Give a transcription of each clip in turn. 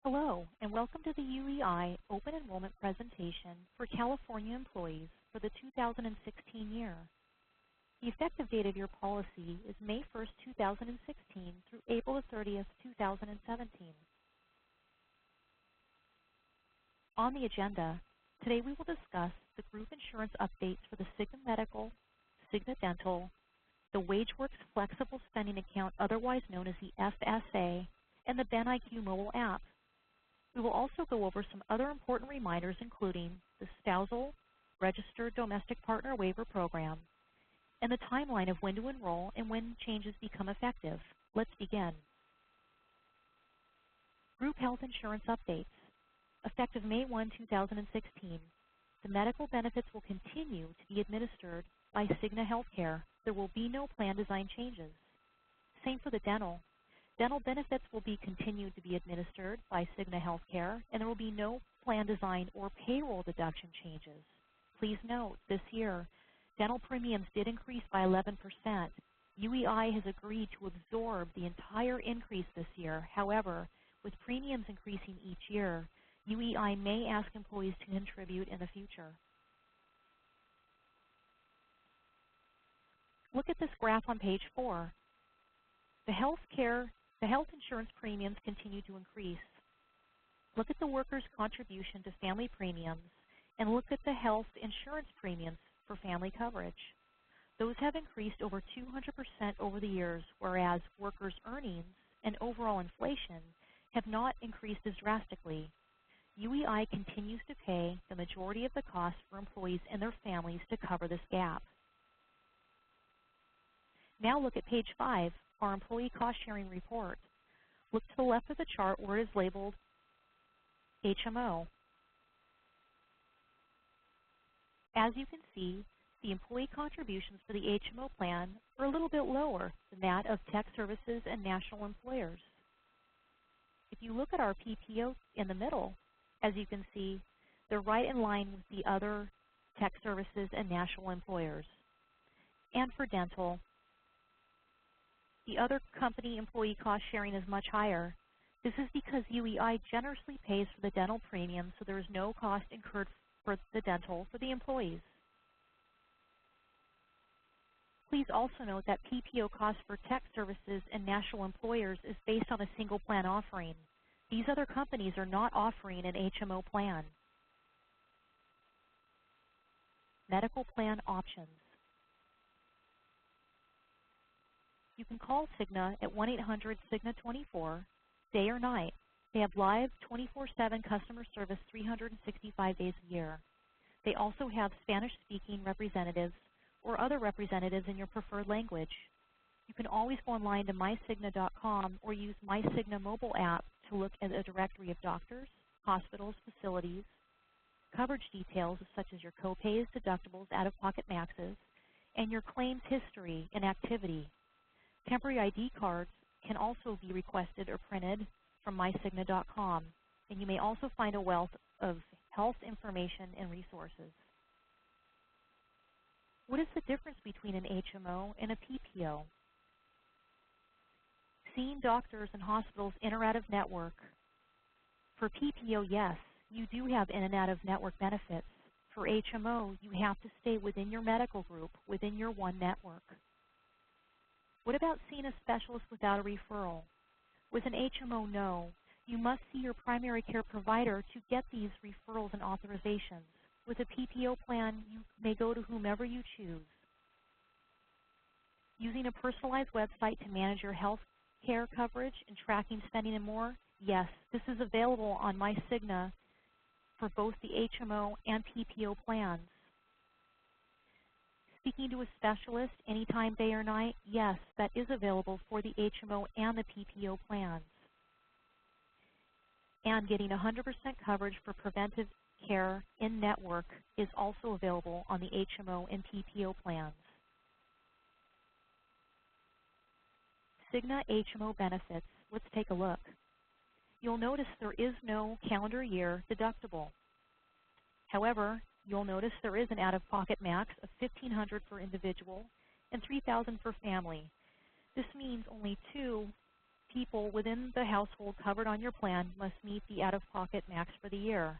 Hello, and welcome to the UEI Open Enrollment presentation for California employees for the 2016 year. The effective date of your policy is May 1st, 2016 through April 30th, 2017. On the agenda, today we will discuss the group insurance updates for the Cigna Medical, Cigna Dental, the WageWorks Flexible Spending Account, otherwise known as the FSA, and the BenIQ mobile app. We will also go over some other important reminders, including the Spousal Registered Domestic Partner Waiver Program and the timeline of when to enroll and when changes become effective. Let's begin. Group Health Insurance Updates. Effective May 1, 2016, the medical benefits will continue to be administered by Cigna Healthcare. There will be no plan design changes. Same for the dental. Dental benefits will be continued to be administered by Cigna Healthcare, and there will be no plan design or payroll deduction changes. Please note, this year, dental premiums did increase by 11%. UEI has agreed to absorb the entire increase this year. However, with premiums increasing each year, UEI may ask employees to contribute in the future. Look at this graph on page 4. The health insurance premiums continue to increase. Look at the workers' contribution to family premiums and look at the health insurance premiums for family coverage. Those have increased over 200% over the years, whereas workers' earnings and overall inflation have not increased as drastically. UEI continues to pay the majority of the cost for employees and their families to cover this gap. Now look at page 5, our employee cost-sharing report. Look to the left of the chart where it is labeled HMO. As you can see, the employee contributions for the HMO plan are a little bit lower than that of tech services and national employers. If you look at our PPO in the middle, as you can see, they're right in line with the other tech services and national employers. And for dental, the other company employee cost sharing is much higher. This is because UEI generously pays for the dental premium, so there is no cost incurred for the dental for the employees. Please also note that PPO cost for tech services and national employers is based on a single plan offering. These other companies are not offering an HMO plan. Medical plan options. You can call Cigna at 1-800-CIGNA-24, day or night. They have live 24/7 customer service 365 days a year. They also have Spanish-speaking representatives or other representatives in your preferred language. You can always go online to mycigna.com or use MyCigna mobile app to look at a directory of doctors, hospitals, facilities, coverage details such as your copays, deductibles, out-of-pocket maxes, and your claims history and activity. Temporary ID cards can also be requested or printed from mycigna.com, and you may also find a wealth of health information and resources. What is the difference between an HMO and a PPO? Seeing doctors and hospitals in or out of network. For PPO, yes, you do have in and out of network benefits. For HMO, you have to stay within your medical group, within your one network. What about seeing a specialist without a referral? With an HMO, no. You must see your primary care provider to get these referrals and authorizations. With a PPO plan, you may go to whomever you choose. Using a personalized website to manage your health care coverage and tracking spending and more? Yes, this is available on MyCigna for both the HMO and PPO plans. Speaking to a specialist anytime, day or night? Yes, that is available for the HMO and the PPO plans. And getting 100% coverage for preventive care in network is also available on the HMO and PPO plans. Cigna HMO benefits. Let's take a look. You'll notice there is no calendar year deductible. However, you'll notice there is an out-of-pocket max of $1,500 for individual and $3,000 for family. This means only 2 people within the household covered on your plan must meet the out-of-pocket max for the year.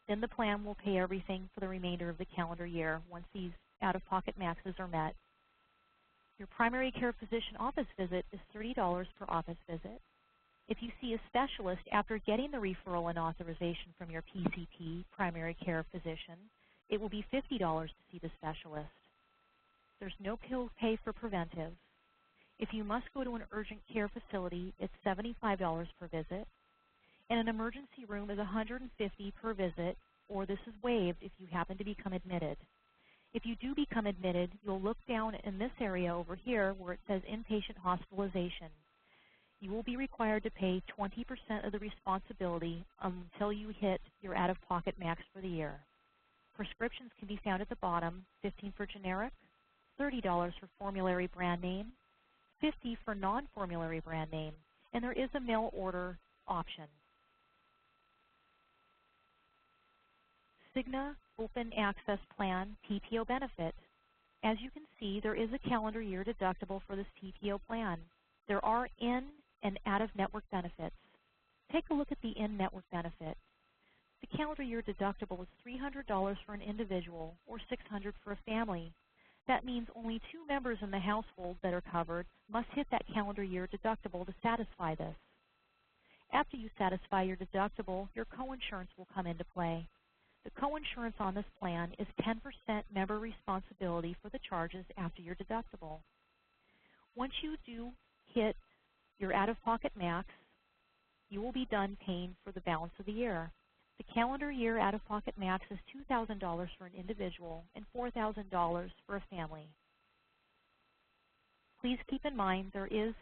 Then the plan will pay everything for the remainder of the calendar year once these out-of-pocket maxes are met. Your primary care physician office visit is $30 per office visit. If you see a specialist after getting the referral and authorization from your PCP, primary care physician, it will be $50 to see the specialist. There's no pay for preventive. If you must go to an urgent care facility, it's $75 per visit. And an emergency room is $150 per visit, or this is waived if you happen to become admitted. If you do become admitted, you'll look down in this area over here where it says inpatient hospitalization. You will be required to pay 20% of the responsibility until you hit your out-of-pocket max for the year. Prescriptions can be found at the bottom, $15 for generic, $30 for formulary brand name, $50 for non-formulary brand name, and there is a mail order option. Cigna Open Access Plan PPO benefit. As you can see, there is a calendar year deductible for this PPO plan. There are in and out-of-network benefits. Take a look at the in-network benefit. The calendar year deductible is $300 for an individual or $600 for a family. That means only 2 members in the household that are covered must hit that calendar year deductible to satisfy this. After you satisfy your deductible, your coinsurance will come into play. The coinsurance on this plan is 10% member responsibility for the charges after your deductible. Once you do hit your out-of-pocket max, you will be done paying for the balance of the year. The calendar year out-of-pocket max is $2,000 for an individual and $4,000 for a family. Please keep in mind there is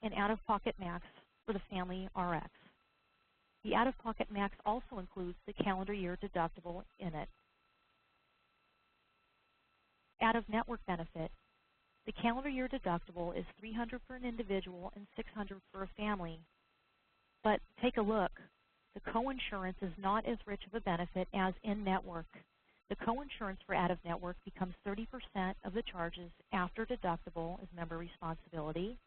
an out-of-pocket max for the family RX. The out-of-pocket max also includes the calendar year deductible in it. Out-of-network benefit. The calendar year deductible is $300 for an individual and $600 for a family. But take a look. The coinsurance is not as rich of a benefit as in-network. The coinsurance for out-of-network becomes 30% of the charges after deductible as member responsibility.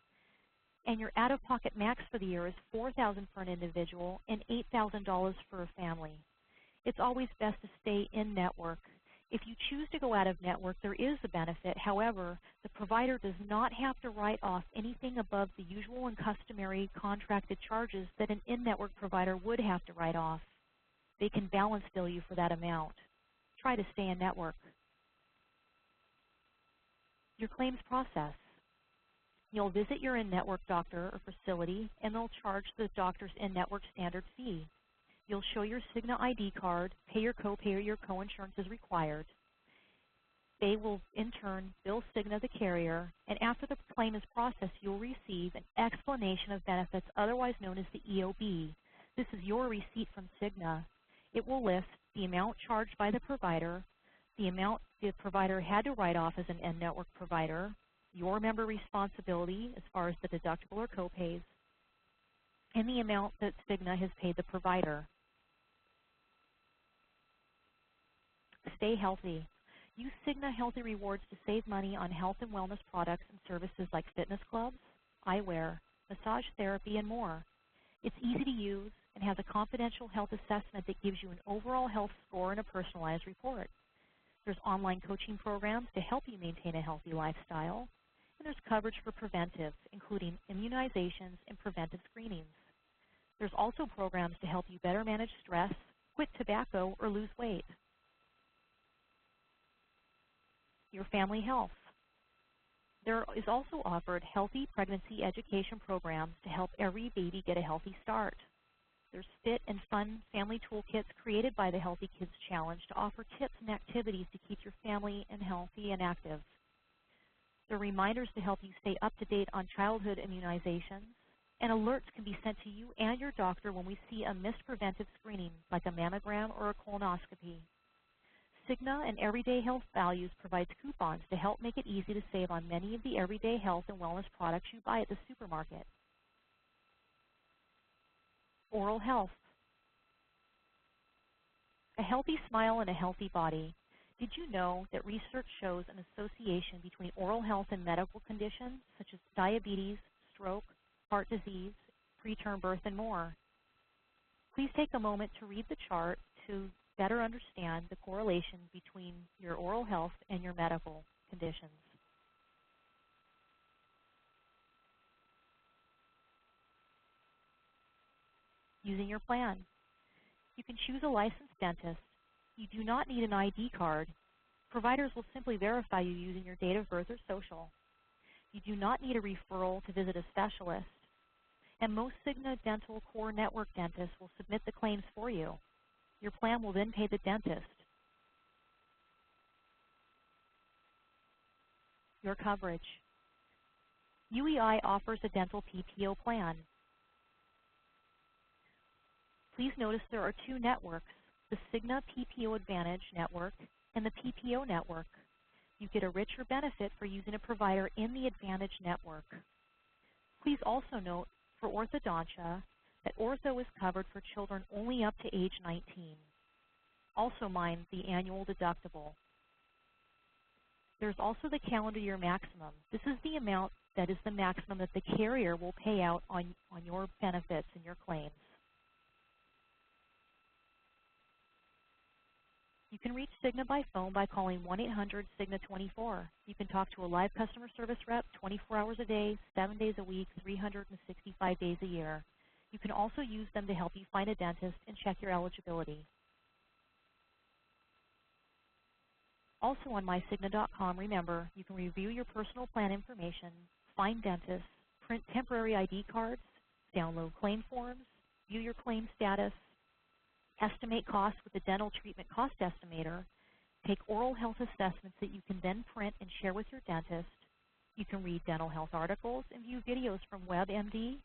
And your out-of-pocket max for the year is $4,000 for an individual and $8,000 for a family. It's always best to stay in-network. If you choose to go out-of-network, there is a benefit. However, the provider does not have to write off anything above the usual and customary contracted charges that an in-network provider would have to write off. They can balance bill you for that amount. Try to stay in-network. Your claims process. You'll visit your in-network doctor or facility, and they'll charge the doctor's in-network standard fee. You'll show your Cigna ID card, pay your copay or your coinsurance as required. They will, in turn, bill Cigna, the carrier, and after the claim is processed, you'll receive an explanation of benefits, otherwise known as the EOB. This is your receipt from Cigna. It will list the amount charged by the provider, the amount the provider had to write off as an in-network provider, your member responsibility as far as the deductible or copays, and the amount that Cigna has paid the provider. Stay healthy. Use Cigna Healthy Rewards to save money on health and wellness products and services like fitness clubs, eyewear, massage therapy, and more. It's easy to use and has a confidential health assessment that gives you an overall health score and a personalized report. There's online coaching programs to help you maintain a healthy lifestyle, and there's coverage for preventive, including immunizations and preventive screenings. There's also programs to help you better manage stress, quit tobacco, or lose weight. Your family health. There is also offered healthy pregnancy education programs to help every baby get a healthy start. There's fit and fun family toolkits created by the Healthy Kids Challenge to offer tips and activities to keep your family healthy and active. There are reminders to help you stay up to date on childhood immunizations, and alerts can be sent to you and your doctor when we see a missed preventive screening, like a mammogram or a colonoscopy. Cigna and Everyday Health Values provides coupons to help make it easy to save on many of the everyday health and wellness products you buy at the supermarket. Oral health. A healthy smile and a healthy body. Did you know that research shows an association between oral health and medical conditions such as diabetes, stroke, heart disease, preterm birth, and more. Please take a moment to read the chart to better understand the correlation between your oral health and your medical conditions. Using your plan. You can choose a licensed dentist. You do not need an ID card. Providers will simply verify you using your date of birth or social. You do not need a referral to visit a specialist. And most Cigna Dental Core Network dentists will submit the claims for you. Your plan will then pay the dentist. Your coverage. UEI offers a dental PPO plan. Please notice there are two networks, the Cigna PPO Advantage Network and the PPO Network. You get a richer benefit for using a provider in the Advantage Network. Please also note for orthodontia that ortho is covered for children only up to age 19. Also mind the annual deductible. There's also the calendar year maximum. This is the amount that is the maximum that the carrier will pay out on your benefits and your claims. You can reach Cigna by phone by calling 1-800-CIGNA-24. You can talk to a live customer service rep 24 hours a day, 7 days a week, 365 days a year. You can also use them to help you find a dentist and check your eligibility. Also on mycigna.com, remember, you can review your personal plan information, find dentists, print temporary ID cards, download claim forms, view your claim status, estimate costs with the Dental Treatment Cost Estimator, take oral health assessments that you can then print and share with your dentist. You can read dental health articles and view videos from WebMD.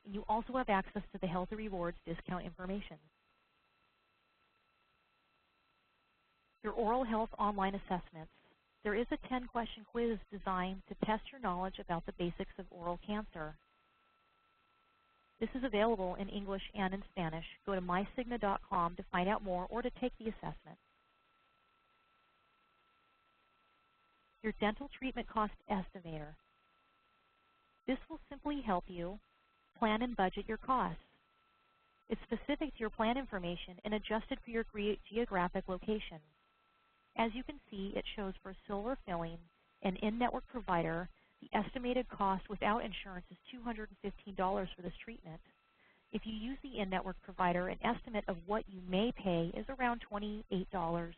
And you also have access to the Healthy Rewards discount information. Your oral health online assessments. There is a 10-question quiz designed to test your knowledge about the basics of oral cancer. This is available in English and in Spanish. Go to mycigna.com to find out more or to take the assessment. Your Dental Treatment Cost Estimator. This will simply help you plan and budget your costs. It's specific to your plan information and adjusted for your geographic location. As you can see, it shows for silver filling, an in-network provider, the estimated cost without insurance is $215 for this treatment. If you use the in-network provider, an estimate of what you may pay is around $28,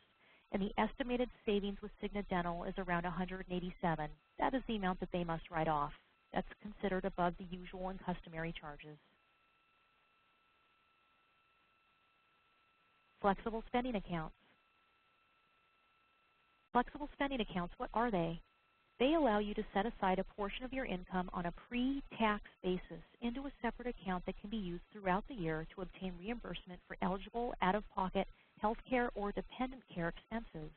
and the estimated savings with Cigna Dental is around $187. That is the amount that they must write off. That's considered above the usual and customary charges. Flexible spending accounts. Flexible spending accounts, what are they? They allow you to set aside a portion of your income on a pre-tax basis into a separate account that can be used throughout the year to obtain reimbursement for eligible out-of-pocket health care or dependent care expenses.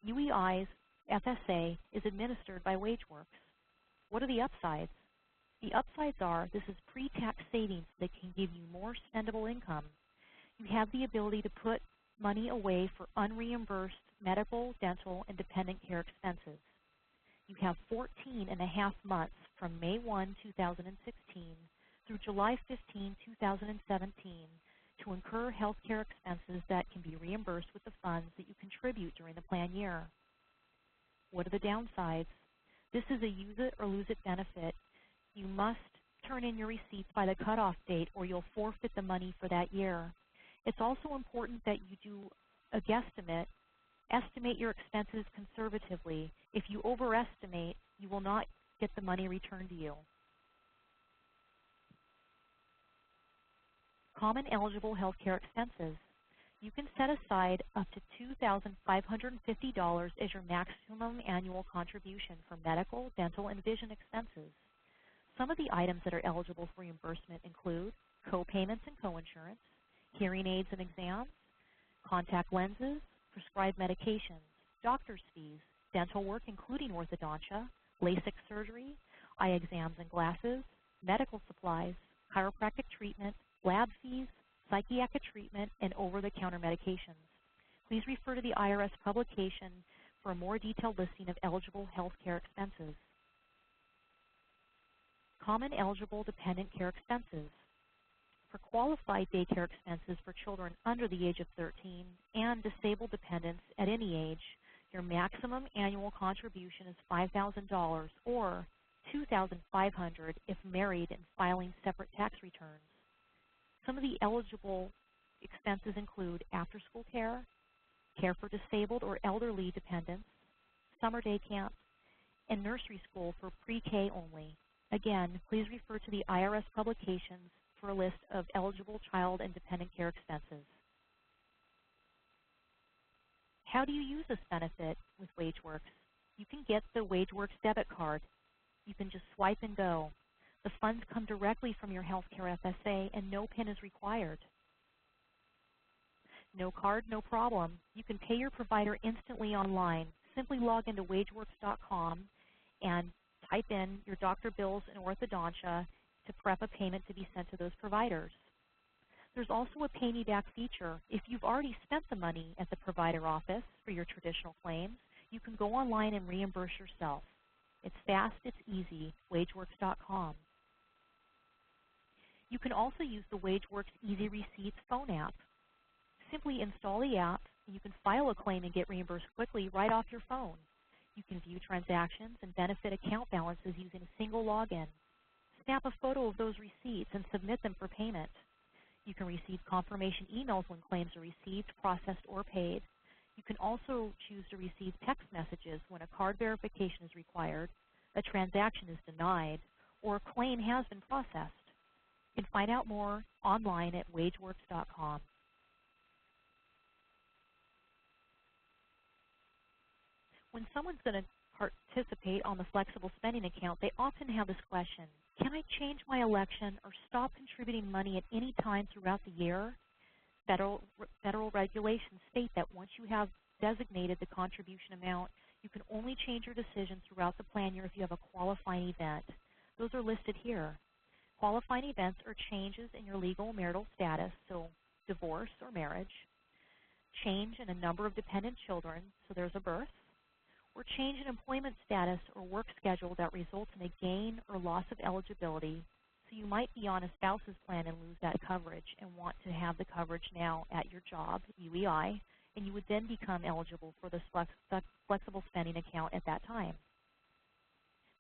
UEI's FSA is administered by WageWorks. What are the upsides? The upsides are this is pre-tax savings that can give you more spendable income. You have the ability to put money away for unreimbursed medical, dental, and dependent care expenses. You have 14 and a half months from May 1, 2016 through July 15, 2017 to incur health care expenses that can be reimbursed with the funds that you contribute during the plan year. What are the downsides? This is a use it or lose it benefit. You must turn in your receipts by the cutoff date or you'll forfeit the money for that year. It's also important that you do a guesstimate. Estimate your expenses conservatively. If you overestimate, you will not get the money returned to you. Common eligible health care expenses. You can set aside up to $2,550 as your maximum annual contribution for medical, dental, and vision expenses. Some of the items that are eligible for reimbursement include co-payments and co-insurance, hearing aids and exams, contact lenses, prescribed medications, doctor's fees, dental work including orthodontia, LASIK surgery, eye exams and glasses, medical supplies, chiropractic treatment, lab fees, psychiatric treatment, and over-the-counter medications. Please refer to the IRS publication for a more detailed listing of eligible health care expenses. Common eligible dependent care expenses. For qualified daycare expenses for children under the age of 13 and disabled dependents at any age, your maximum annual contribution is $5,000 or $2,500 if married and filing separate tax returns. Some of the eligible expenses include after-school care, care for disabled or elderly dependents, summer day camp, and nursery school for pre-K only. Again, please refer to the IRS publications for a list of eligible child and dependent care expenses. How do you use this benefit with WageWorks? You can get the WageWorks debit card. You can just swipe and go. The funds come directly from your healthcare FSA and no PIN is required. No card, no problem. You can pay your provider instantly online. Simply log into wageworks.com and type in your doctor bills and orthodontia to prep a payment to be sent to those providers. There's also a pay me back feature. If you've already spent the money at the provider office for your traditional claims, you can go online and reimburse yourself. It's fast, it's easy, wageworks.com. You can also use the WageWorks Easy Receipts phone app. Simply install the app, and you can file a claim and get reimbursed quickly right off your phone. You can view transactions and benefit account balances using a single login. Snap a photo of those receipts and submit them for payment. You can receive confirmation emails when claims are received, processed, or paid. You can also choose to receive text messages when a card verification is required, a transaction is denied, or a claim has been processed. You can find out more online at wageworks.com. When someone's going to participate on the flexible spending account, they often have this question: can I change my election or stop contributing money at any time throughout the year? Federal regulations state that once you have designated the contribution amount, you can only change your decision throughout the plan year if you have a qualifying event. Those are listed here. Qualifying events are changes in your legal marital status, so divorce or marriage, change in a number of dependent children, so there's a birth, or change in employment status or work schedule that results in a gain or loss of eligibility. So you might be on a spouse's plan and lose that coverage and want to have the coverage now at your job, UEI, and you would then become eligible for this flexible spending account at that time.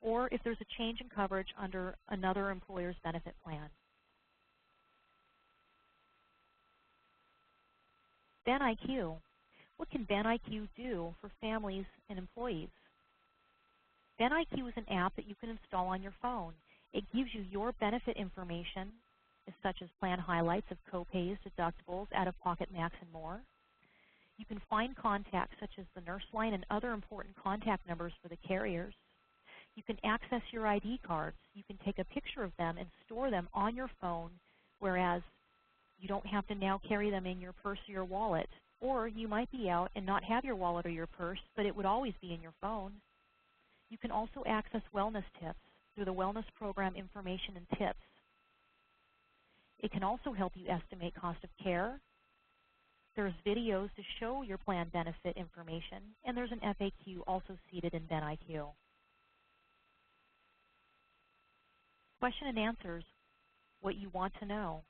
Or if there's a change in coverage under another employer's benefit plan. BenIQ. What can BenIQ do for families and employees? BenIQ is an app that you can install on your phone. It gives you your benefit information, such as plan highlights of copays, deductibles, out-of-pocket max, and more. You can find contacts such as the nurse line and other important contact numbers for the carriers. You can access your ID cards. You can take a picture of them and store them on your phone, whereas you don't have to now carry them in your purse or your wallet. Or you might be out and not have your wallet or your purse, but it would always be in your phone. You can also access wellness tips through the wellness program information and tips. It can also help you estimate cost of care. There's videos to show your plan benefit information, and there's an FAQ also seated in BenIQ. Question and answers, what you want to know.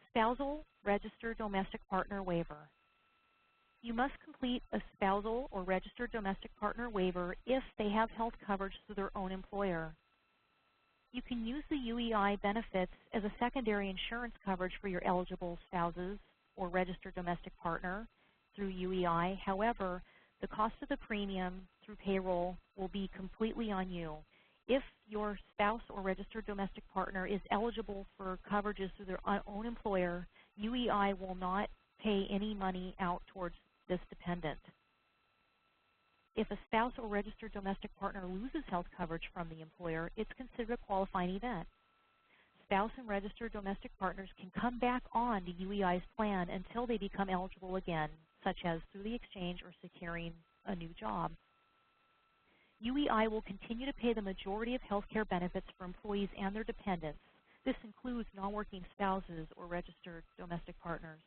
Spousal Registered Domestic Partner Waiver. You must complete a spousal or registered domestic partner waiver if they have health coverage through their own employer. You can use the UEI benefits as a secondary insurance coverage for your eligible spouses or registered domestic partner through UEI. However, the cost of the premium through payroll will be completely on you. If your spouse or registered domestic partner is eligible for coverages through their own employer, UEI will not pay any money out towards this dependent. If a spouse or registered domestic partner loses health coverage from the employer, it's considered a qualifying event. Spouse and registered domestic partners can come back on to UEI's plan until they become eligible again, such as through the exchange or securing a new job. UEI will continue to pay the majority of health care benefits for employees and their dependents. This includes non-working spouses or registered domestic partners.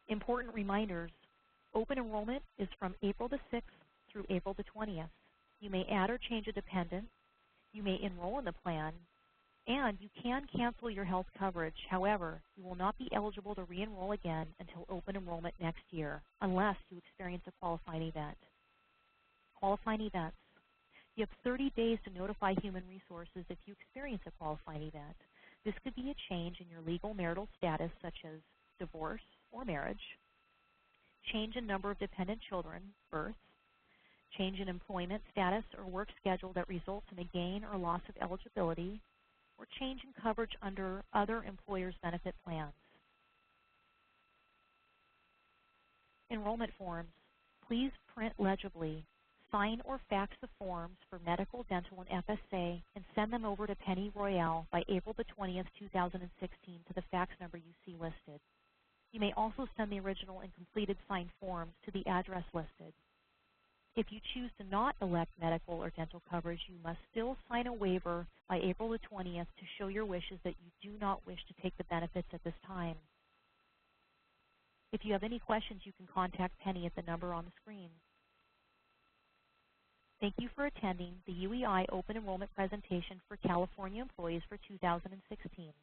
Important reminders. Open enrollment is from April the 6th through April the 20th. You may add or change a dependent. You may enroll in the plan, and you can cancel your health coverage. However, you will not be eligible to re-enroll again until open enrollment next year, unless you experience a qualifying event. Qualifying events. You have 30 days to notify Human Resources if you experience a qualifying event. This could be a change in your legal marital status, such as divorce or marriage, change in number of dependent children, birth, change in employment status or work schedule that results in a gain or loss of eligibility, or change in coverage under other employers' benefit plans. Enrollment forms. Please print legibly. Sign or fax the forms for medical, dental, and FSA and send them over to Penny Royale by April the 20th, 2016 to the fax number you see listed. You may also send the original and completed signed forms to the address listed. If you choose to not elect medical or dental coverage, you must still sign a waiver by April the 20th to show your wishes that you do not wish to take the benefits at this time. If you have any questions, you can contact Penny at the number on the screen. Thank you for attending the UEI Open Enrollment presentation for California employees for 2016.